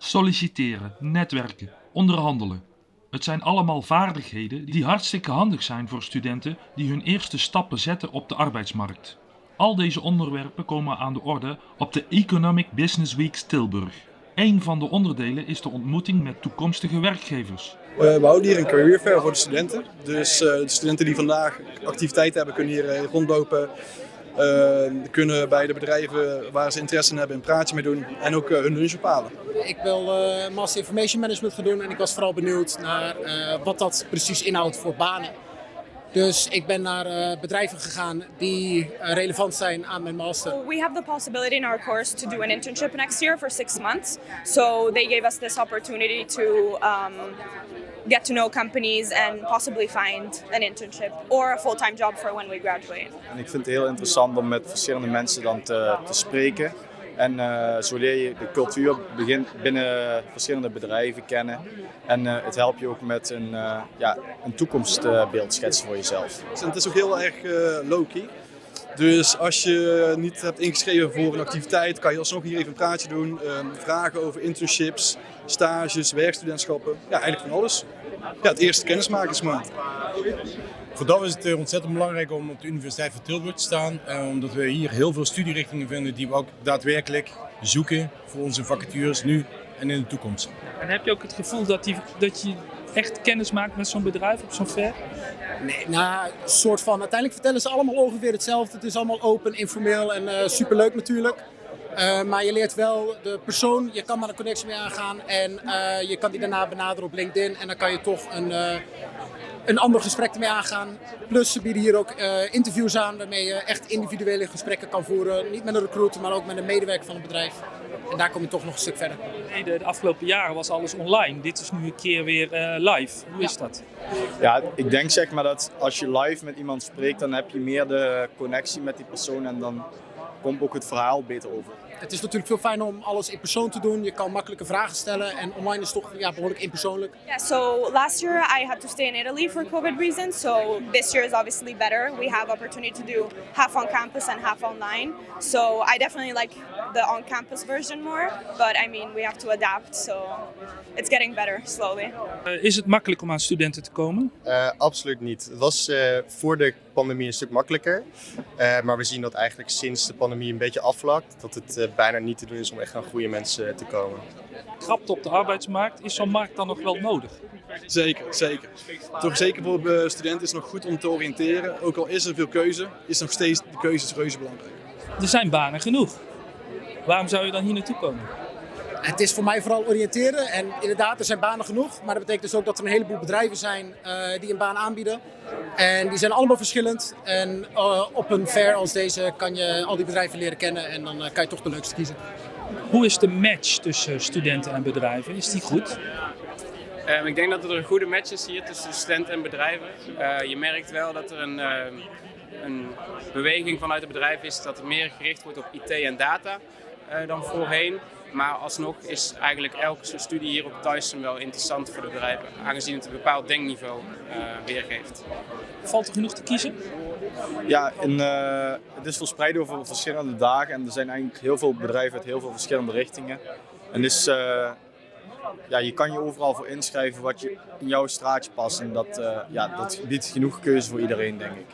Solliciteren, netwerken, onderhandelen. Het zijn allemaal vaardigheden die hartstikke handig zijn voor studenten die hun eerste stappen zetten op de arbeidsmarkt. Al deze onderwerpen komen aan de orde op de Economic Business Week Tilburg. Een van de onderdelen is de ontmoeting met toekomstige werkgevers. We houden hier een career fair voor de studenten. Dus de studenten die vandaag activiteiten hebben kunnen hier rondlopen. Kunnen bij de bedrijven waar ze interesse in hebben een praatje mee doen en ook hun lunch ophalen. Ik wil Master Information Management gaan doen en ik was vooral benieuwd naar wat dat precies inhoudt voor banen. Dus ik ben naar bedrijven gegaan die relevant zijn aan mijn master. We have the possibility in our course to do an internship next year for 6 months. So they gave us this opportunity to get to know companies and possibly find an internship or a full-time job for when we graduate. En ik vind het heel interessant om met verschillende mensen dan te spreken. En zo leer je de cultuur binnen verschillende bedrijven kennen. En het helpt je ook met een toekomstbeeld schetsen voor jezelf. Het is ook heel erg low-key. Dus als je niet hebt ingeschreven voor een activiteit, kan je alsnog hier even een praatje doen. Vragen over internships, stages, werkstudentschappen. Ja, eigenlijk van alles. Ja, het eerste kennismakersmaand. Voor dat is het ontzettend belangrijk om op de Universiteit van Tilburg te staan. Omdat we hier heel veel studierichtingen vinden die we ook daadwerkelijk zoeken voor onze vacatures nu en in de toekomst. En heb je ook het gevoel dat je echt kennis maakt met zo'n bedrijf op zo'n fair? Nee, soort van. Uiteindelijk vertellen ze allemaal ongeveer hetzelfde. Het is allemaal open, informeel en superleuk natuurlijk. Maar je leert wel de persoon, je kan daar een connectie mee aangaan en je kan die daarna benaderen op LinkedIn en dan kan je toch een ander gesprek ermee aangaan. Plus ze bieden hier ook interviews aan waarmee je echt individuele gesprekken kan voeren. Niet met een recruiter, maar ook met een medewerker van het bedrijf. En daar kom je toch nog een stuk verder. De afgelopen jaren was alles online. Dit is nu een keer weer live. Hoe is dat? Ja, ik denk zeg maar dat als je live met iemand spreekt, dan heb je meer de connectie met die persoon en dan komt ook het verhaal beter over. Het is natuurlijk veel fijner om alles in persoon te doen. Je kan makkelijke vragen stellen en online is toch behoorlijk impersoonlijk. Yeah, so last year I had to stay in Italy for COVID reasons. So this year is obviously better. We have opportunity to do half on campus and half online. So I definitely like the on-campus version more. But I mean, we have to adapt. So it's getting better slowly. Is het makkelijk om aan studenten te komen? Absoluut niet. Het was voor de pandemie een stuk makkelijker. Maar we zien dat eigenlijk sinds de pandemie een beetje afvlakt. Dat het bijna niet te doen is om echt aan goede mensen te komen. Krapte op de arbeidsmarkt. Is zo'n markt dan nog wel nodig? Zeker, zeker. Toch zeker voor studenten is het nog goed om te oriënteren. Ook al is er veel keuze, is nog steeds de keuze is reuze belangrijk. Er zijn banen genoeg. Waarom zou je dan hier naartoe komen? Het is voor mij vooral oriënteren en inderdaad, er zijn banen genoeg. Maar dat betekent dus ook dat er een heleboel bedrijven zijn die een baan aanbieden. En die zijn allemaal verschillend. En op een fair als deze kan je al die bedrijven leren kennen en dan kan je toch de leukste kiezen. Hoe is de match tussen studenten en bedrijven? Is die goed? Ik denk dat er een goede match is hier tussen studenten en bedrijven. Je merkt wel dat er een beweging vanuit het bedrijf is dat er meer gericht wordt op IT en data dan voorheen. Maar alsnog is eigenlijk elke studie hier op Thyssen wel interessant voor de bedrijven, aangezien het een bepaald denkniveau weergeeft. Valt er genoeg te kiezen? Ja, het is verspreid over verschillende dagen en er zijn eigenlijk heel veel bedrijven uit heel veel verschillende richtingen. En dus je kan je overal voor inschrijven wat je in jouw straatje past en dat biedt genoeg keuze voor iedereen, denk ik.